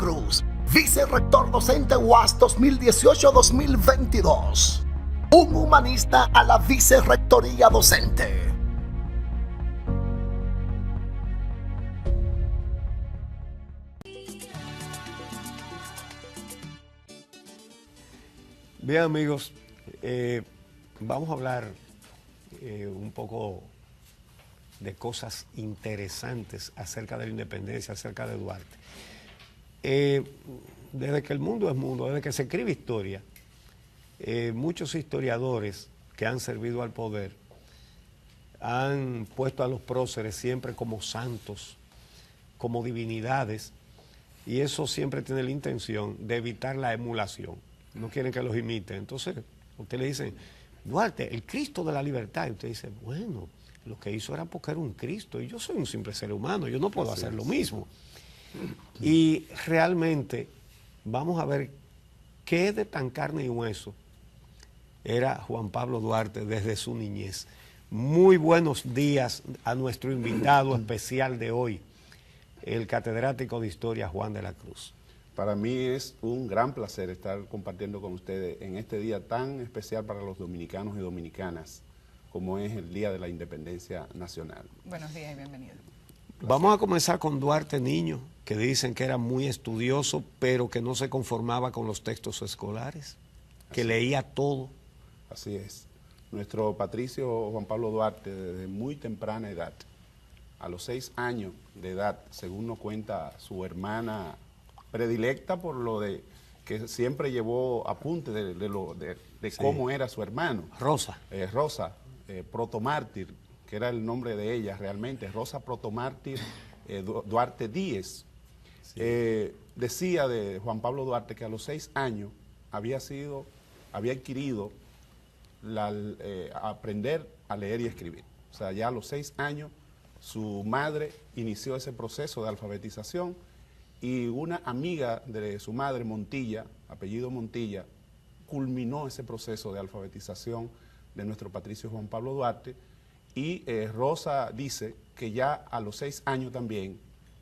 Cruz, vicerrector docente UAS 2018-2022. Un humanista a la vicerrectoría docente. Bien, amigos, vamos a hablar un poco de cosas interesantes acerca de la independencia, acerca de Duarte. Desde que el mundo es mundo, desde que se escribe historia, muchos historiadores que han servido al poder han puesto a los próceres siempre como santos, como divinidades, y eso siempre tiene la intención de evitar la emulación. No quieren que los imiten. Entonces, usted le dice, Duarte, el Cristo de la libertad. Y usted dice, bueno, lo que hizo era porque era un Cristo. Y yo soy un simple ser humano, yo no puedo hacer lo mismo. Y realmente, vamos a ver qué de tan carne y hueso era Juan Pablo Duarte desde su niñez. Muy buenos días a nuestro invitado especial de hoy, el catedrático de Historia Juan de la Cruz. Para mí es un gran placer estar compartiendo con ustedes en este día tan especial para los dominicanos y dominicanas, como es el Día de la Independencia Nacional. Buenos días y bienvenido. Vamos a comenzar con Duarte niño, que dicen que era muy estudioso, pero que no se conformaba con los textos escolares, que leía todo. Así es. Nuestro patricio Juan Pablo Duarte, desde muy temprana edad, a los 6 años de edad, según nos cuenta su hermana predilecta por lo de que siempre llevó apunte de sí, cómo era su hermano. Rosa. Rosa, protomártir, que era el nombre de ella realmente, Rosa Protomártir Duarte Díez. Sí. Decía de Juan Pablo Duarte que a los 6 años había adquirido aprender a leer y escribir. O sea, ya a los 6 años su madre inició ese proceso de alfabetización. Y una amiga de su madre, Montilla, apellido Montilla, culminó ese proceso de alfabetización de nuestro patricio Juan Pablo Duarte. Y Rosa dice que ya a los 6 años también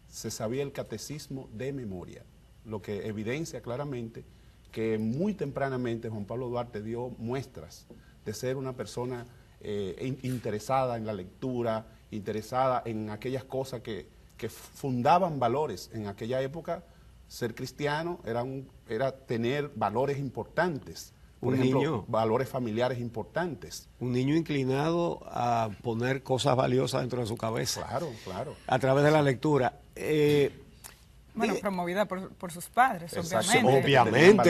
se sabía el catecismo de memoria, lo que evidencia claramente que muy tempranamente Juan Pablo Duarte dio muestras de ser una persona interesada en la lectura, interesada en aquellas cosas que fundaban valores. En aquella época, ser cristiano era tener valores importantes. Por ejemplo, valores familiares importantes. Un niño inclinado a poner cosas valiosas dentro de su cabeza. Claro, claro. A través de la lectura. Bueno, promovida por sus padres, obviamente.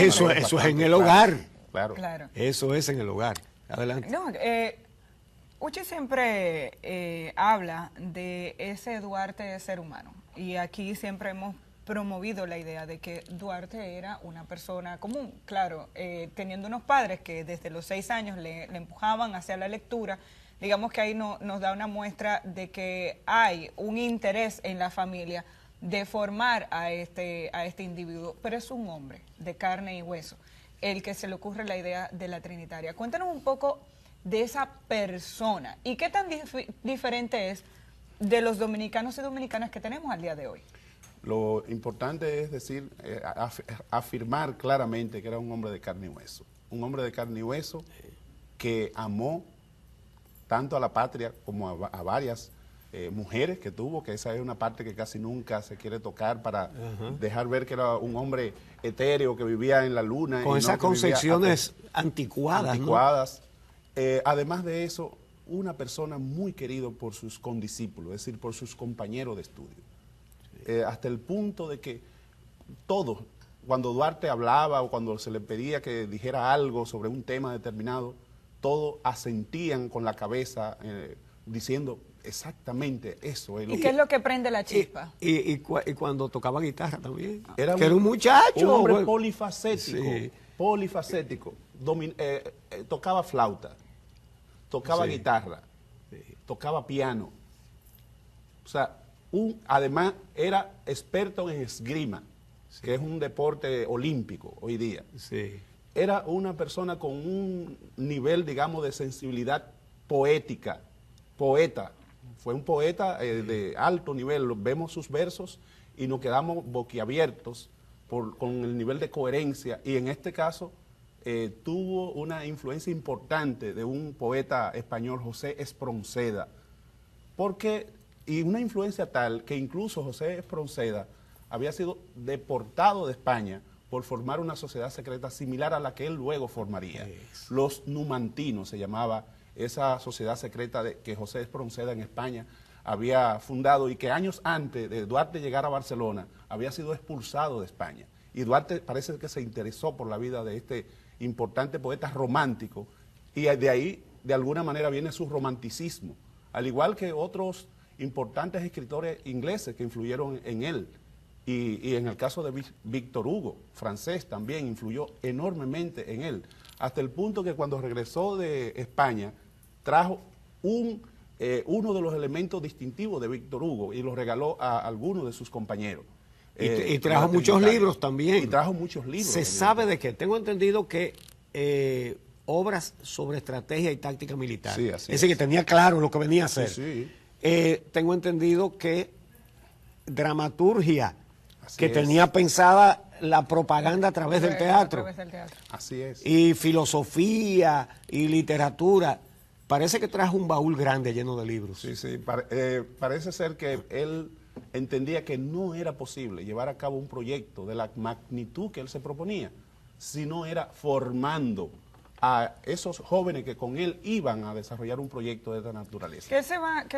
Eso es en el hogar. Claro. Eso es en el hogar. Adelante. No, Uchi siempre habla de ese Duarte de ser humano, y aquí siempre hemos promovido la idea de que Duarte era una persona común, claro, teniendo unos padres que desde los 6 años le empujaban hacia la lectura. Digamos que ahí nos da una muestra de que hay un interés en la familia de formar a este individuo, pero es un hombre de carne y hueso el que se le ocurre la idea de la Trinitaria. Cuéntanos un poco de esa persona y qué tan diferente es de los dominicanos y dominicanas que tenemos al día de hoy. Lo importante es decir, afirmar claramente que era un hombre de carne y hueso. Un hombre de carne y hueso que amó tanto a la patria como a varias mujeres que tuvo, que esa es una parte que casi nunca se quiere tocar para dejar ver que era un hombre etéreo que vivía en la luna. Con esas concepciones anticuadas. ¿No? Además de eso, una persona muy querido por sus condiscípulos, es decir, por sus compañeros de estudio. Hasta el punto de que todos, cuando Duarte hablaba o cuando se le pedía que dijera algo sobre un tema determinado, todos asentían con la cabeza diciendo exactamente eso. ¿Y qué es lo que prende la chispa? Y cuando tocaba guitarra también. Era un muchacho. Un hombre polifacético. Sí. Polifacético. Tocaba flauta, tocaba guitarra, tocaba piano. O sea, además era experto en esgrima, que es un deporte olímpico hoy día. Sí. Era una persona con un nivel, digamos, de sensibilidad poética, poeta. Fue un poeta de alto nivel. Vemos sus versos y nos quedamos boquiabiertos con el nivel de coherencia, y en este caso tuvo una influencia importante de un poeta español, José Espronceda, y una influencia tal que incluso José Espronceda había sido deportado de España por formar una sociedad secreta similar a la que él luego formaría. Los Numantinos se llamaba esa sociedad secreta que José Espronceda en España había fundado, y que años antes de Duarte llegar a Barcelona había sido expulsado de España. Y Duarte parece que se interesó por la vida de este importante poeta romántico, y de ahí de alguna manera viene su romanticismo, al igual que otros importantes escritores ingleses que influyeron en él. Y en el caso de Víctor Hugo, francés, también influyó enormemente en él, hasta el punto que cuando regresó de España trajo uno de los elementos distintivos de Víctor Hugo y lo regaló a algunos de sus compañeros. Y trajo muchos libros también. Y trajo muchos libros. ¿Se sabe de qué? Tengo entendido que obras sobre estrategia y táctica militar. Sí, así es decir, que tenía claro lo que venía a hacer. Sí, tengo entendido que dramaturgia, así que es. tenía pensada la propaganda a través del teatro. Así es. Y filosofía y literatura. Parece que trajo un baúl grande lleno de libros. Sí, parece ser que él entendía que no era posible llevar a cabo un proyecto de la magnitud que él se proponía, sino era formando a esos jóvenes que con él iban a desarrollar un proyecto de esta naturaleza. ¿Qué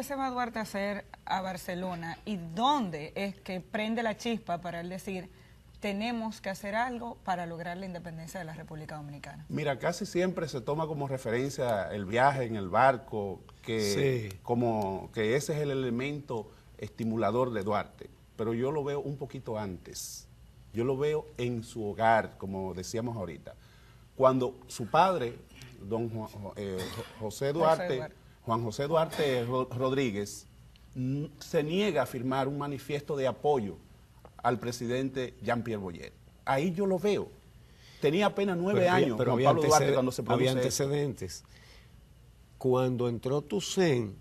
se va Duarte a hacer a Barcelona, y dónde es que prende la chispa para él decir: tenemos que hacer algo para lograr la independencia de la República Dominicana? Mira, casi siempre se toma como referencia el viaje en el barco, como que ese es el elemento estimulador de Duarte, pero yo lo veo un poquito antes. Yo lo veo en su hogar, como decíamos ahorita, cuando su padre, don Juan José Duarte Rodríguez, se niega a firmar un manifiesto de apoyo al presidente Jean-Pierre Boyer. Ahí yo lo veo. Tenía apenas 9 años pero Juan Pablo Duarte cuando se produce había antecedentes. Cuando entró Toussaint,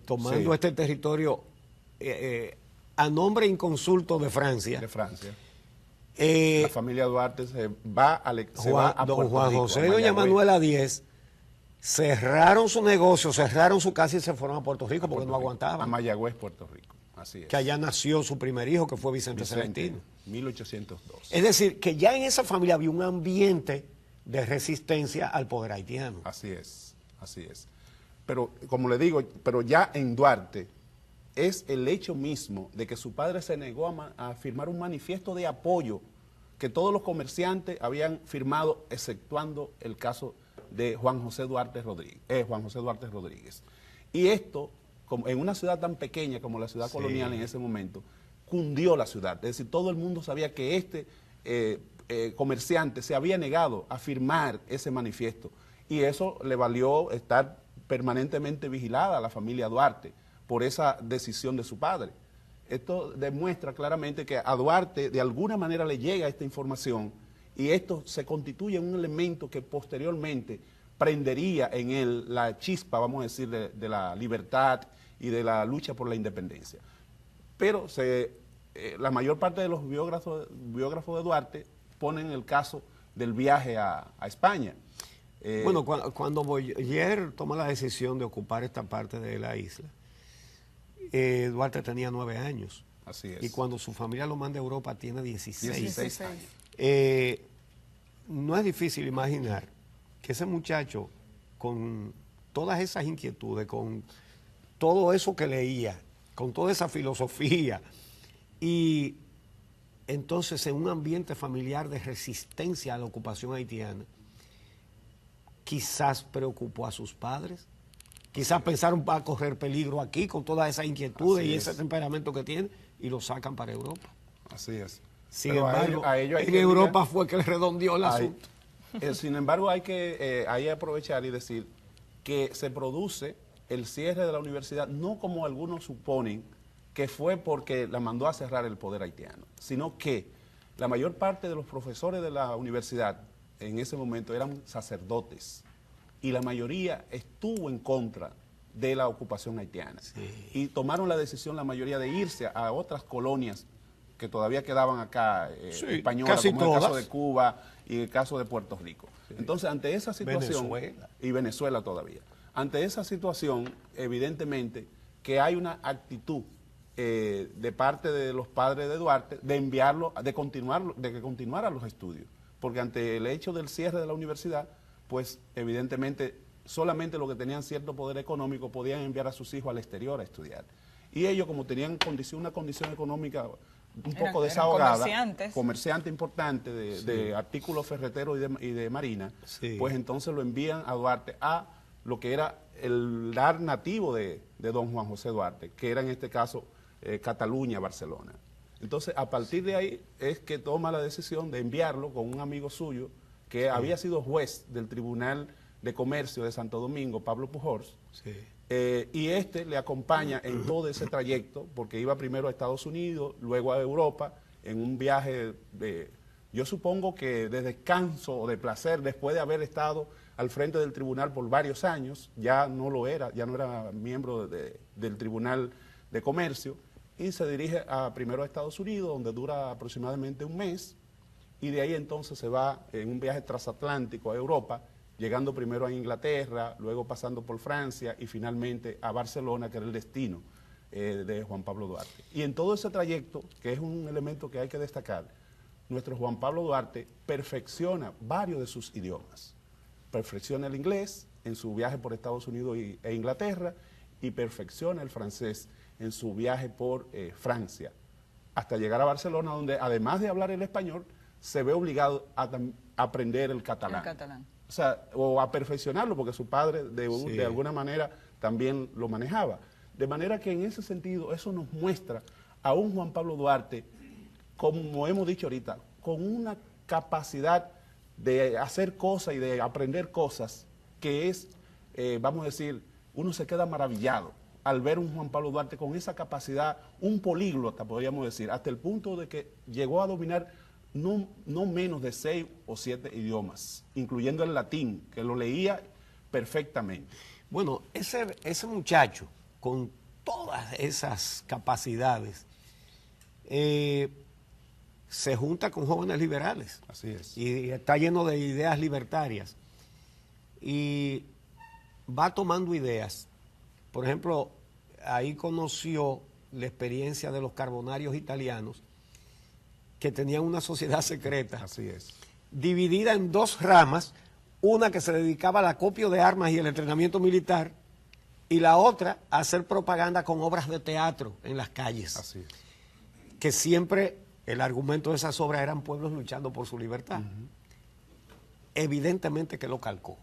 tomando este territorio a nombre inconsulto de Francia. La familia Duarte se va a don Juan Rico, José y doña Manuela Díez cerraron su negocio, cerraron su casa y se fueron a Puerto Rico porque no aguantaban. A Mayagüez, Puerto Rico. Así es. Que allá nació su primer hijo, que fue Vicente Celestino. 1802. Es decir, que ya en esa familia había un ambiente de resistencia al poder haitiano. Así es. Pero, como le digo, pero ya en Duarte es el hecho mismo de que su padre se negó a firmar un manifiesto de apoyo que todos los comerciantes habían firmado, exceptuando el caso de Juan José Duarte Rodríguez. Y esto, como en una ciudad tan pequeña como la ciudad colonial en ese momento, cundió la ciudad. Es decir, todo el mundo sabía que este comerciante se había negado a firmar ese manifiesto, y eso le valió estar permanentemente vigilada a la familia Duarte por esa decisión de su padre. Esto demuestra claramente que a Duarte de alguna manera le llega esta información, y esto se constituye un elemento que posteriormente prendería en él la chispa, vamos a decir, de la libertad y de la lucha por la independencia. Pero la mayor parte de los biógrafos de Duarte ponen el caso del viaje a España. Bueno, cuando Boyer toma la decisión de ocupar esta parte de la isla, Duarte tenía 9 años. Así es. Y cuando su familia lo manda a Europa tiene 16 años. No es difícil imaginar que ese muchacho, con todas esas inquietudes, con todo eso que leía, con toda esa filosofía, y entonces en un ambiente familiar de resistencia a la ocupación haitiana, quizás preocupó a sus padres, quizás pensaron va a correr peligro aquí con todas esas inquietudes y ese temperamento que tiene, y lo sacan para Europa. Así es. Sin embargo, en Europa fue que le redondeó el asunto. Sin embargo, hay que ahí aprovechar y decir que se produce el cierre de la universidad, no como algunos suponen, que fue porque la mandó a cerrar el poder haitiano, sino que la mayor parte de los profesores de la universidad en ese momento eran sacerdotes, y la mayoría estuvo en contra de la ocupación haitiana. Y tomaron la decisión la mayoría de irse a otras colonias que todavía quedaban acá, españolas, casi como el caso todas. de Cuba y el caso de Puerto Rico. Entonces, ante esa situación, Venezuela. y Venezuela todavía, ante esa situación, evidentemente, que hay una actitud de parte de los padres de Duarte de enviarlo, de que continuara los estudios, porque ante el hecho del cierre de la universidad, pues evidentemente solamente los que tenían cierto poder económico podían enviar a sus hijos al exterior a estudiar. Y ellos, como tenían una condición económica un poco desahogada, comerciante importante de artículos ferreteros y de marina, pues entonces lo envían a Duarte a lo que era el lar nativo de don Juan José Duarte, que era en este caso Cataluña, Barcelona. Entonces, a partir de ahí es que toma la decisión de enviarlo con un amigo suyo que había sido juez del Tribunal de Comercio de Santo Domingo, Pablo Pujols, y este le acompaña en todo ese trayecto, porque iba primero a Estados Unidos, luego a Europa, en un viaje yo supongo que de descanso o de placer, después de haber estado al frente del tribunal por varios años, ya no era miembro del Tribunal de Comercio, y se dirige primero a Estados Unidos, donde dura aproximadamente un mes, y de ahí entonces se va en un viaje transatlántico a Europa, llegando primero a Inglaterra, luego pasando por Francia y finalmente a Barcelona, que era el destino de Juan Pablo Duarte. Y en todo ese trayecto, que es un elemento que hay que destacar, nuestro Juan Pablo Duarte perfecciona varios de sus idiomas. Perfecciona el inglés en su viaje por Estados Unidos e Inglaterra y perfecciona el francés en su viaje por Francia, hasta llegar a Barcelona, donde además de hablar el español, se ve obligado a aprender el catalán. O sea, o a perfeccionarlo, porque su padre de alguna manera también lo manejaba. De manera que en ese sentido, eso nos muestra a un Juan Pablo Duarte, como hemos dicho ahorita, con una capacidad de hacer cosas y de aprender cosas que es, vamos a decir, uno se queda maravillado al ver un Juan Pablo Duarte con esa capacidad, un políglota, podríamos decir, hasta el punto de que llegó a dominar no menos de 6 o 7 idiomas, incluyendo el latín, que lo leía perfectamente. Bueno, ese muchacho, con todas esas capacidades, se junta con jóvenes liberales. Así es. Y está lleno de ideas libertarias. Y va tomando ideas. Por ejemplo, ahí conoció la experiencia de los carbonarios italianos, que tenían una sociedad secreta. Así es. Dividida en 2 ramas, una que se dedicaba al acopio de armas y el entrenamiento militar, y la otra a hacer propaganda con obras de teatro en las calles. Así es. Que siempre el argumento de esas obras eran pueblos luchando por su libertad. Evidentemente que lo calcó,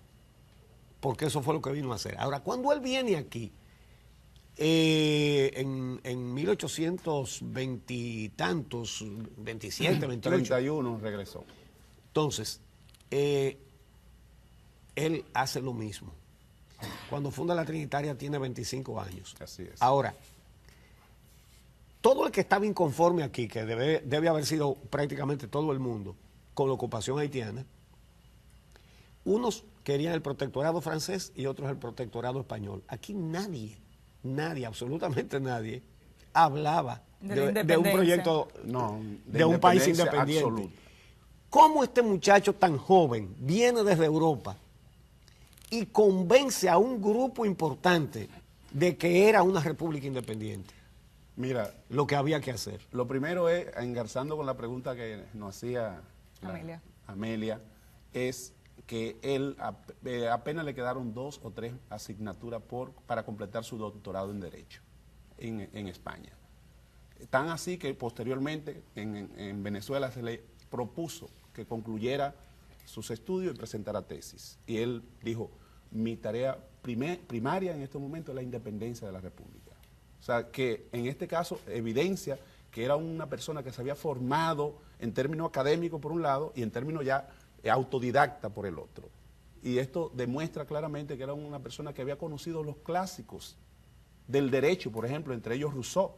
porque eso fue lo que vino a hacer. Ahora, cuando él viene aquí, en 1820 y tantos, 27, 28. 31 regresó. Entonces, él hace lo mismo. Cuando funda la Trinitaria tiene 25 años. Así es. Ahora, todo el que estaba inconforme aquí, que debe haber sido prácticamente todo el mundo, con la ocupación haitiana, unos querían el protectorado francés y otros el protectorado español. Aquí nadie, absolutamente nadie, hablaba de un proyecto, de un país independiente. Absoluta. ¿Cómo este muchacho tan joven viene desde Europa y convence a un grupo importante de que era una república independiente? Mira, Lo que había que hacer. lo primero es, engarzando con la pregunta que nos hacía Amelia, es que él apenas le quedaron 2 o 3 asignaturas para completar su doctorado en Derecho en España. Tan así que posteriormente en Venezuela se le propuso que concluyera sus estudios y presentara tesis. Y él dijo, mi tarea primaria en este momento es la independencia de la República. O sea, que en este caso evidencia que era una persona que se había formado en términos académicos por un lado y en términos ya autodidacta por el otro. Y esto demuestra claramente que era una persona que había conocido los clásicos del derecho, por ejemplo, entre ellos Rousseau,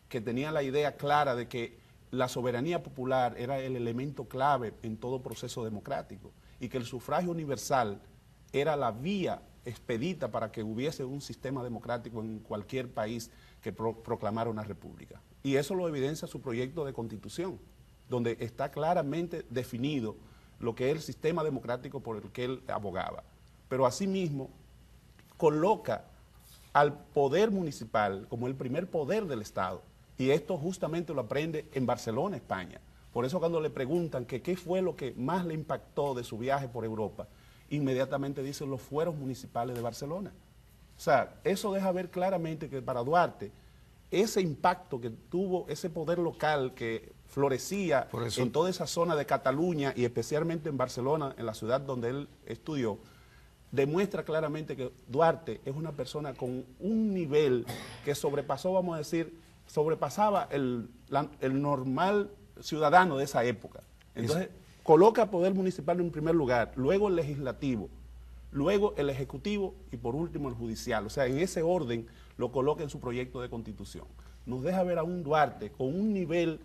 que tenía la idea clara de que la soberanía popular era el elemento clave en todo proceso democrático y que el sufragio universal era la vía expedita para que hubiese un sistema democrático en cualquier país que proclamara una república. Y eso lo evidencia su proyecto de constitución, donde está claramente definido lo que es el sistema democrático por el que él abogaba. Pero asimismo coloca al poder municipal como el primer poder del Estado. Y esto justamente lo aprende en Barcelona, España. Por eso cuando le preguntan que qué fue lo que más le impactó de su viaje por Europa, inmediatamente dicen los fueros municipales de Barcelona. O sea, eso deja ver claramente que para Duarte, ese impacto que tuvo, ese poder local que florecía en toda esa zona de Cataluña y especialmente en Barcelona, en la ciudad donde él estudió, demuestra claramente que Duarte es una persona con un nivel que sobrepasó, vamos a decir, sobrepasaba el normal ciudadano de esa época. Entonces, coloca el poder municipal en primer lugar, luego el legislativo, luego el ejecutivo y por último el judicial. O sea, en ese orden lo coloca en su proyecto de constitución. Nos deja ver a un Duarte con un nivel,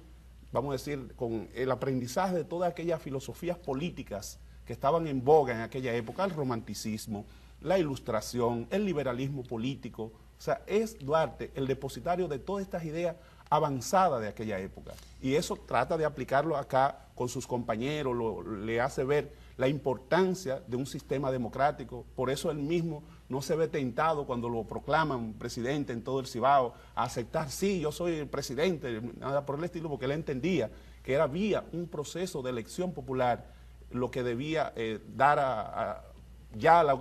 vamos a decir, con el aprendizaje de todas aquellas filosofías políticas que estaban en boga en aquella época, el romanticismo, la ilustración, el liberalismo político. O sea, es Duarte el depositario de todas estas ideas avanzadas de aquella época. Y eso trata de aplicarlo acá con sus compañeros, le hace ver la importancia de un sistema democrático. Por eso él mismo no se ve tentado cuando lo proclaman presidente en todo el Cibao a aceptar, sí, yo soy el presidente, nada por el estilo, porque él entendía que era vía un proceso de elección popular lo que debía dar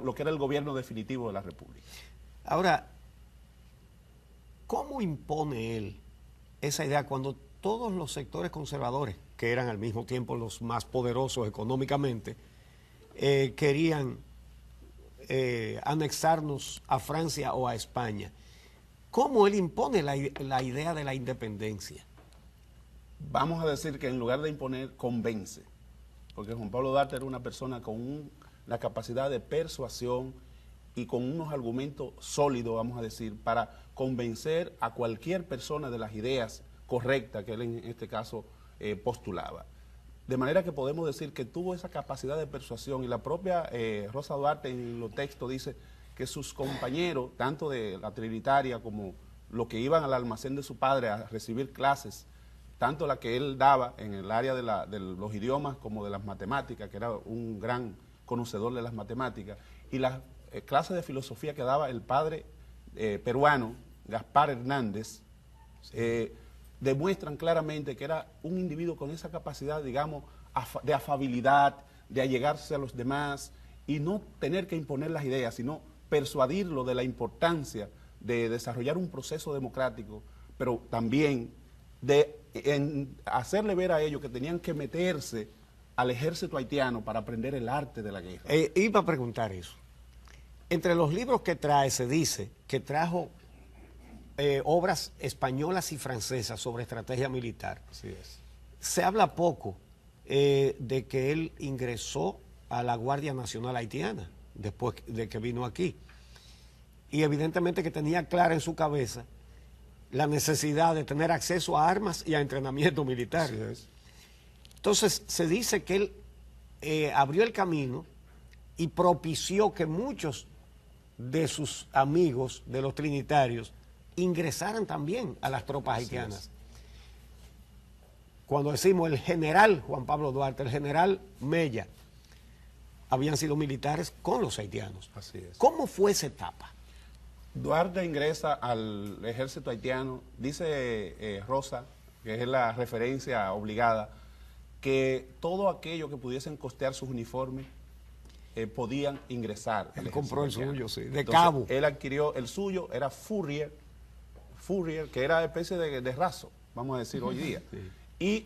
lo que era el gobierno definitivo de la República. Ahora, ¿cómo impone él esa idea cuando todos los sectores conservadores, que eran al mismo tiempo los más poderosos económicamente, querían anexarnos a Francia o a España? ¿Cómo él impone la idea de la independencia? Vamos a decir que en lugar de imponer, convence. Porque Juan Pablo Duarte era una persona con la capacidad de persuasión y con unos argumentos sólidos, vamos a decir, para convencer a cualquier persona de las ideas correctas que él en este caso postulaba. De manera que podemos decir que tuvo esa capacidad de persuasión y la propia Rosa Duarte en los textos dice que sus compañeros, tanto de la Trinitaria como los que iban al almacén de su padre a recibir clases, tanto la que él daba en el área de los idiomas como de las matemáticas, que era un gran conocedor de las matemáticas, y las clases de filosofía que daba el padre peruano, Gaspar Hernández, demuestran claramente que era un individuo con esa capacidad, digamos, de afabilidad, de allegarse a los demás y no tener que imponer las ideas, sino persuadirlo de la importancia de desarrollar un proceso democrático, pero también de hacerle ver a ellos que tenían que meterse al ejército haitiano para aprender el arte de la guerra. Iba a preguntar eso. Entre los libros que trae se dice que trajo obras españolas y francesas sobre estrategia militar. Así es. Se habla poco de que él ingresó a la Guardia Nacional Haitiana después de que vino aquí. Y evidentemente que tenía clara en su cabeza la necesidad de tener acceso a armas y a entrenamiento militar. Así es. Entonces se dice que él abrió el camino y propició que muchos de sus amigos, de los trinitarios, ingresaran también a las tropas haitianas. Cuando decimos el general Juan Pablo Duarte, el general Mella, habían sido militares con los haitianos. Así es. ¿Cómo fue esa etapa? Duarte ingresa al ejército haitiano, dice Rosa, que es la referencia obligada, que todo aquello que pudiesen costear sus uniformes podían ingresar. Él compró el suyo, sí, de Entonces, cabo. Él adquirió el suyo, era Fourier, que era especie de raso, vamos a decir hoy día, y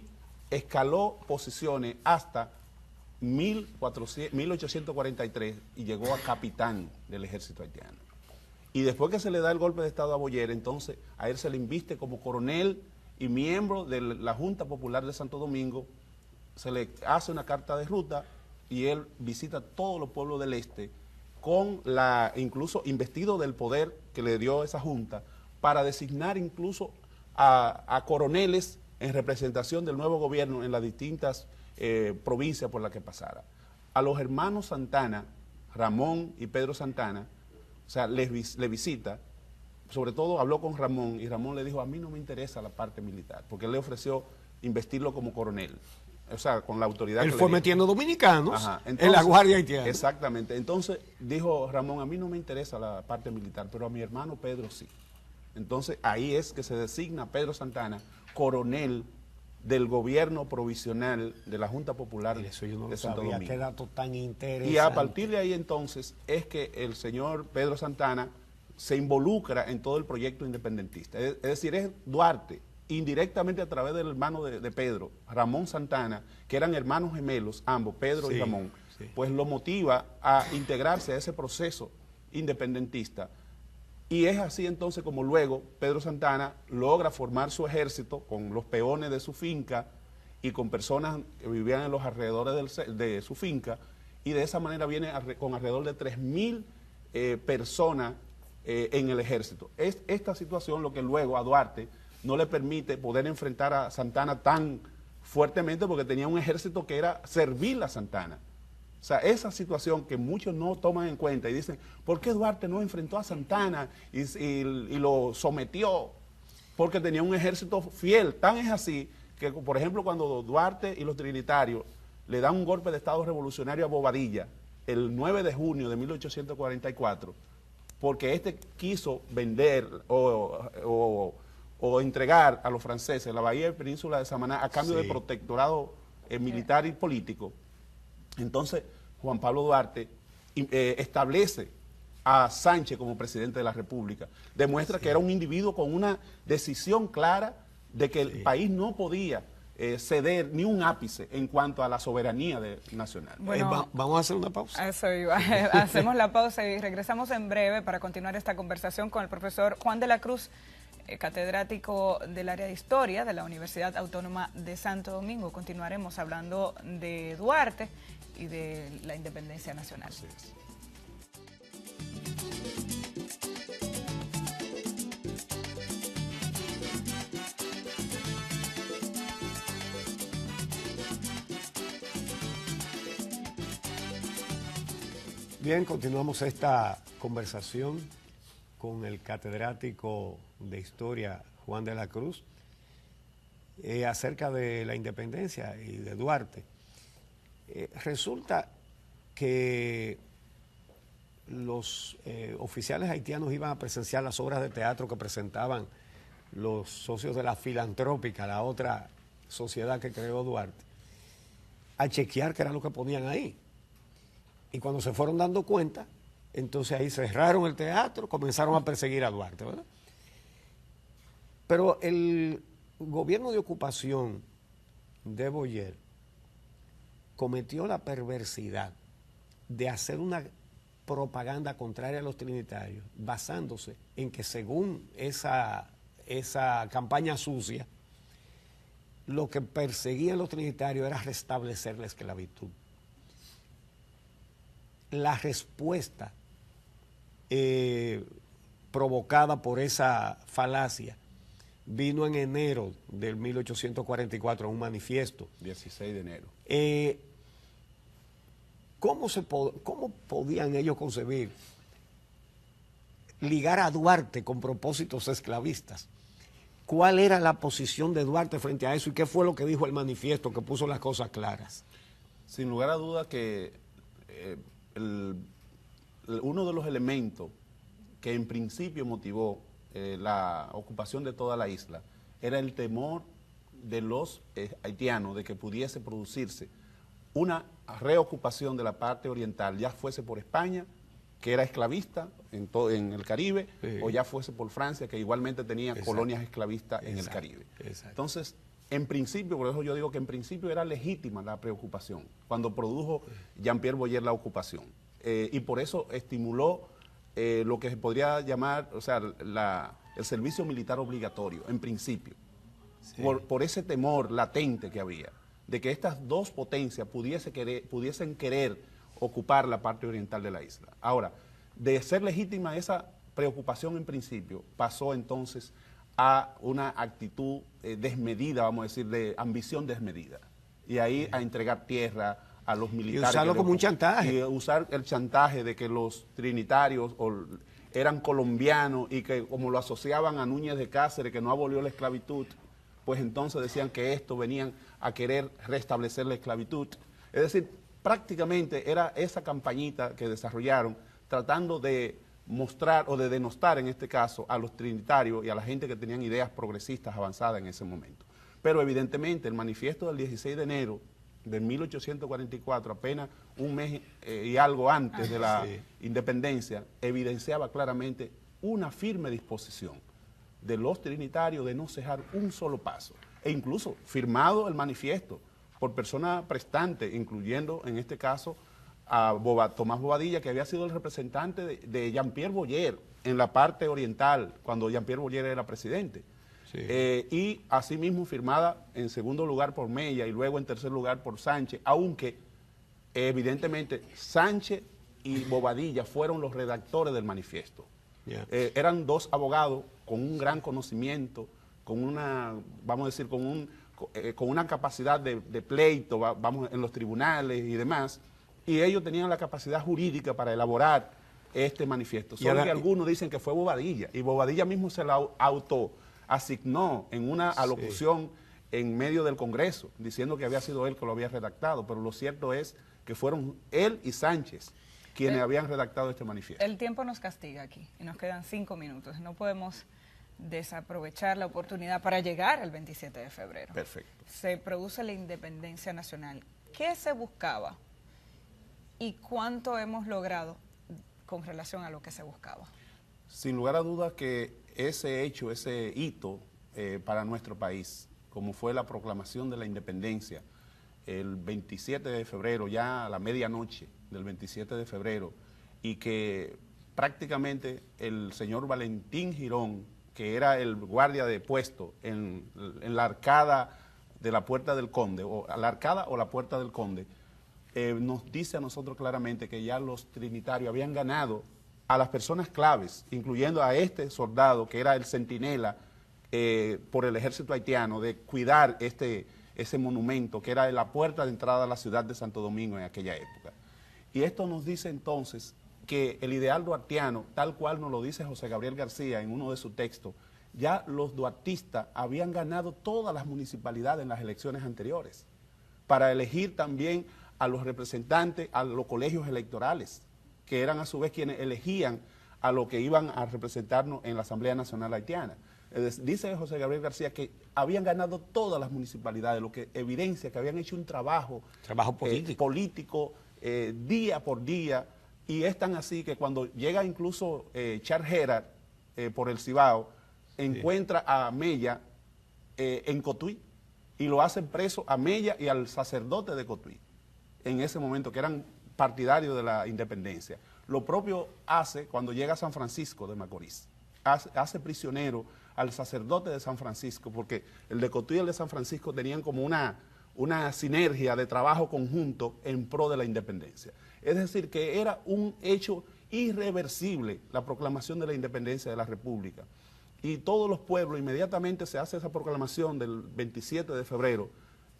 escaló posiciones hasta 1843 y llegó a capitán del ejército haitiano. Y después que se le da el golpe de Estado a Boyer, entonces a él se le inviste como coronel y miembro de la Junta Popular de Santo Domingo, se le hace una carta de ruta y él visita todos los pueblos del este con incluso investido del poder que le dio esa Junta para designar incluso a coroneles en representación del nuevo gobierno en las distintas provincias por las que pasara. A los hermanos Santana, Ramón y Pedro Santana, sea, le visita, sobre todo habló con Ramón, y Ramón le dijo, a mí no me interesa la parte militar, porque él le ofreció investirlo como coronel, o sea, con la autoridad. Él que fue le dijo. metiendo dominicanos Ajá, en la Guardia Haitiana. Exactamente. Entonces dijo Ramón, a mí no me interesa la parte militar, pero a mi hermano Pedro sí. Entonces ahí es que se designa a Pedro Santana coronel del gobierno provisional de la Junta Popular Mire, eso yo no de lo Santo sabía, Domingo. qué dato tan interesante. Y a partir de ahí entonces es que el señor Pedro Santana se involucra en todo el proyecto independentista. Es decir, es Duarte, indirectamente a través del hermano de Pedro, Ramón Santana, que eran hermanos gemelos, ambos, Pedro y Sí, Ramón, sí. pues lo motiva a integrarse a ese proceso independentista. Y es así entonces como luego Pedro Santana logra formar su ejército con los peones de su finca y con personas que vivían en los alrededores de su finca, y de esa manera viene con alrededor de 3.000 personas en el ejército. Es esta situación lo que luego a Duarte no le permite poder enfrentar a Santana tan fuertemente, porque tenía un ejército que era servil a Santana. O sea, esa situación que muchos no toman en cuenta y dicen, ¿por qué Duarte no enfrentó a Santana y lo sometió? Porque tenía un ejército fiel. Tan es así que, por ejemplo, cuando Duarte y los trinitarios le dan un golpe de Estado revolucionario a Bobadilla el 9 de junio de 1844, porque este quiso vender o entregar a los franceses la bahía y península de Samaná a cambio de protectorado militar y político. Entonces, Juan Pablo Duarte establece a Sánchez como presidente de la República. Demuestra que era un individuo con una decisión clara de que el país no podía ceder ni un ápice en cuanto a la soberanía nacional. Bueno, vamos a hacer una pausa. Eso iba. Hacemos la pausa y regresamos en breve para continuar esta conversación con el profesor Juan de la Cruz, catedrático del área de Historia de la Universidad Autónoma de Santo Domingo. Continuaremos hablando de Duarte y de la independencia nacional. Así es. Bien, continuamos esta conversación con el catedrático de Historia Juan de la Cruz acerca de la independencia y de Duarte. Resulta que los oficiales haitianos iban a presenciar las obras de teatro que presentaban los socios de la Filantrópica, la otra sociedad que creó Duarte, a chequear qué era lo que ponían ahí. Y cuando se fueron dando cuenta, entonces ahí cerraron el teatro, comenzaron a perseguir a Duarte, ¿verdad? Pero el gobierno de ocupación de Boyer cometió la perversidad de hacer una propaganda contraria a los trinitarios, basándose en que según esa campaña sucia, lo que perseguían los trinitarios era restablecer la esclavitud. La respuesta provocada por esa falacia vino en enero del 1844 en un manifiesto. 16 de enero. ¿Cómo podían ellos concebir ligar a Duarte con propósitos esclavistas? ¿Cuál era la posición de Duarte frente a eso y qué fue lo que dijo el manifiesto que puso las cosas claras? Sin lugar a duda que uno de los elementos que en principio motivó la ocupación de toda la isla era el temor de los haitianos de que pudiese producirse una reocupación de la parte oriental, ya fuese por España, que era esclavista en el Caribe, sí, o ya fuese por Francia, que igualmente tenía colonias esclavistas en el Caribe. Exacto. Entonces, en principio, por eso yo digo que en principio era legítima la preocupación, cuando produjo Jean-Pierre Boyer la ocupación. Y por eso estimuló lo que se podría llamar, o sea, el servicio militar obligatorio, en principio, sí, por ese temor latente que había, de que estas dos potencias pudiesen querer ocupar la parte oriental de la isla. Ahora, de ser legítima esa preocupación en principio, pasó entonces a una actitud desmedida, vamos a decir, de ambición desmedida. Y ahí a entregar tierra a los militares. Y usarlo como un chantaje. Y usar el chantaje de que los trinitarios eran colombianos y que como lo asociaban a Núñez de Cáceres, que no abolió la esclavitud, pues entonces decían que esto venían a querer restablecer la esclavitud. Es decir, prácticamente era esa campañita que desarrollaron tratando de mostrar o de denostar en este caso a los trinitarios y a la gente que tenían ideas progresistas avanzadas en ese momento. Pero evidentemente el manifiesto del 16 de enero de 1844, apenas un mes y algo antes de la independencia, evidenciaba claramente una firme disposición de los trinitarios de no cejar un solo paso. E incluso firmado el manifiesto por personas prestantes, incluyendo en este caso a Tomás Bobadilla, que había sido el representante de Jean-Pierre Boyer en la parte oriental, cuando Jean-Pierre Boyer era presidente. Sí. Y asimismo firmada en segundo lugar por Mella y luego en tercer lugar por Sánchez, aunque evidentemente Sánchez y Bobadilla fueron los redactores del manifiesto. Yeah. Eran dos abogados con un gran conocimiento, con una, vamos a decir, con una capacidad de pleito, vamos, en los tribunales y demás, y ellos tenían la capacidad jurídica para elaborar este manifiesto. Solo que algunos dicen que fue Bobadilla, y Bobadilla mismo se la autoasignó en una alocución en medio del Congreso, diciendo que había sido él que lo había redactado, pero lo cierto es que fueron él y Sánchez quienes habían redactado este manifiesto. El tiempo nos castiga aquí, y nos quedan 5 minutos. No podemos desaprovechar la oportunidad para llegar al 27 de febrero. Perfecto. Se produce la independencia nacional. ¿Qué se buscaba y cuánto hemos logrado con relación a lo que se buscaba? Sin lugar a dudas que ese hecho, ese hito para nuestro país, como fue la proclamación de la independencia, el 27 de febrero, ya a la medianoche del 27 de febrero, y que prácticamente el señor Valentín Girón, que era el guardia de puesto en la arcada de la Puerta del Conde, o la arcada o la Puerta del Conde, nos dice a nosotros claramente que ya los trinitarios habían ganado a las personas claves, incluyendo a este soldado que era el centinela por el ejército haitiano, de cuidar ese monumento que era la puerta de entrada a la ciudad de Santo Domingo en aquella época. Y esto nos dice entonces que el ideal duartiano, tal cual nos lo dice José Gabriel García en uno de sus textos, ya los duartistas habían ganado todas las municipalidades en las elecciones anteriores, para elegir también a los representantes, a los colegios electorales, que eran a su vez quienes elegían a los que iban a representarnos en la Asamblea Nacional Haitiana. Dice José Gabriel García que habían ganado todas las municipalidades, lo que evidencia que habían hecho un trabajo político día por día, y es tan así que cuando llega incluso Charles Gerard por el Cibao, encuentra a Mella en Cotuí y lo hacen preso a Mella y al sacerdote de Cotuí en ese momento, que eran partidarios de la independencia. Lo propio hace cuando llega a San Francisco de Macorís, hace prisionero al sacerdote de San Francisco, porque el de Cotuí y el de San Francisco tenían como una sinergia de trabajo conjunto en pro de la independencia. Es decir, que era un hecho irreversible la proclamación de la independencia de la República. Y todos los pueblos, inmediatamente se hace esa proclamación del 27 de febrero,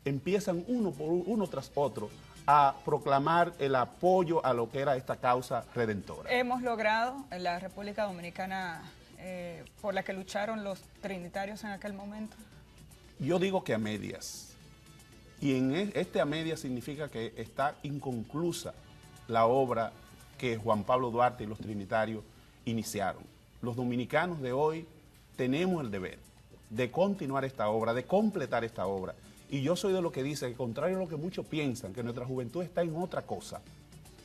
empiezan uno tras otro a proclamar el apoyo a lo que era esta causa redentora. Hemos logrado en la República Dominicana por la que lucharon los trinitarios en aquel momento. Yo digo que a medias. Y en este a medias significa que está inconclusa la obra que Juan Pablo Duarte y los trinitarios iniciaron. Los dominicanos de hoy tenemos el deber de continuar esta obra, de completar esta obra. Y yo soy de lo que dice, que contrario a lo que muchos piensan, que nuestra juventud está en otra cosa,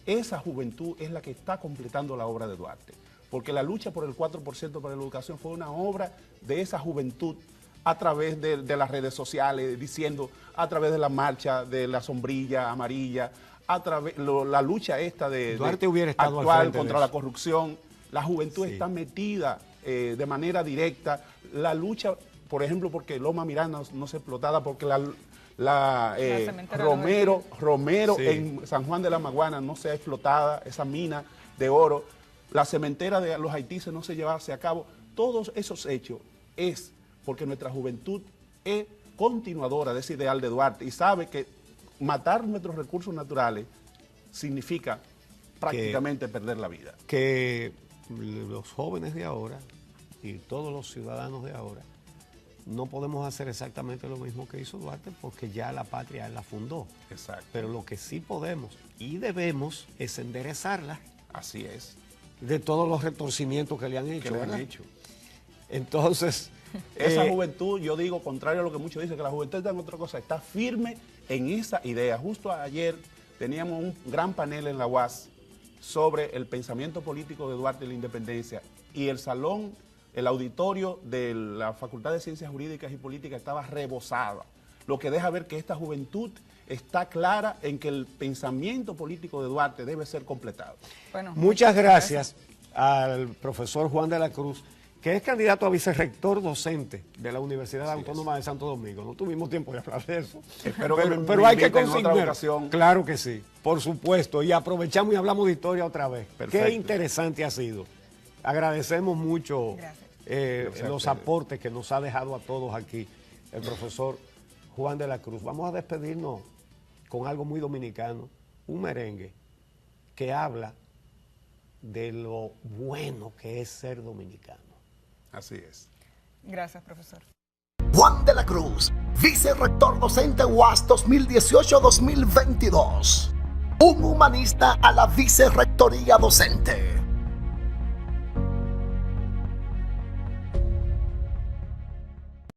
esa juventud es la que está completando la obra de Duarte. Porque la lucha por el 4% para la educación fue una obra de esa juventud a través de las redes sociales, diciendo, a través de la marcha, de la sombrilla amarilla, a través la lucha esta Duarte hubiera estado actual al frente contra de la corrupción. La juventud está metida de manera directa. La lucha, por ejemplo, porque Loma Miranda no se explotada, porque Romero en San Juan de la Maguana no sea explotada, esa mina de oro. La cementera de los haitises no se llevase a cabo. Todos esos hechos es porque nuestra juventud es continuadora de ese ideal de Duarte y sabe que matar nuestros recursos naturales significa prácticamente perder la vida. Que los jóvenes de ahora y todos los ciudadanos de ahora no podemos hacer exactamente lo mismo que hizo Duarte porque ya la patria él la fundó. Exacto. Pero lo que sí podemos y debemos es enderezarla Así es. de todos los retorcimientos que le han hecho. Que le han ¿verdad? hecho. Entonces, Esa juventud, yo digo, contrario a lo que muchos dicen, que la juventud está en otra cosa, está firme en esa idea. Justo ayer teníamos un gran panel en la UAS sobre el pensamiento político de Duarte y la independencia, y el salón, el auditorio de la Facultad de Ciencias Jurídicas y Políticas estaba rebosado, lo que deja ver que esta juventud está clara en que el pensamiento político de Duarte debe ser completado. Bueno, muchas gracias al profesor Juan de la Cruz, que es candidato a vicerrector docente de la Universidad Autónoma de Santo Domingo. No tuvimos tiempo de hablar de eso. Espero que me pero hay que inviten en otra consignar. ocasión. Claro que sí, por supuesto. Y aprovechamos y hablamos de historia otra vez. Perfecto. Qué interesante ha sido. Agradecemos mucho Gracias los a ustedes. aportes que nos ha dejado a todos aquí el profesor Juan de la Cruz. Vamos a despedirnos con algo muy dominicano, un merengue que habla de lo bueno que es ser dominicano. Así es. Gracias, profesor. Juan de la Cruz, vicerrector docente UAS 2018-2022. Un humanista a la vicerrectoría docente.